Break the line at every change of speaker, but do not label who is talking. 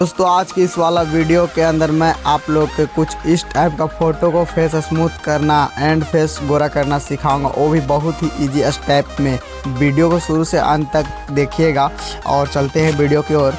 दोस्तों आज की इस वाला वीडियो के अंदर मैं आप लोग के कुछ इस टाइप का फ़ोटो को फेस स्मूथ करना एंड फेस गोरा करना सिखाऊंगा, वो भी बहुत ही इजी स्टेप में। वीडियो को शुरू से अंत तक देखिएगा और चलते हैं वीडियो की ओर।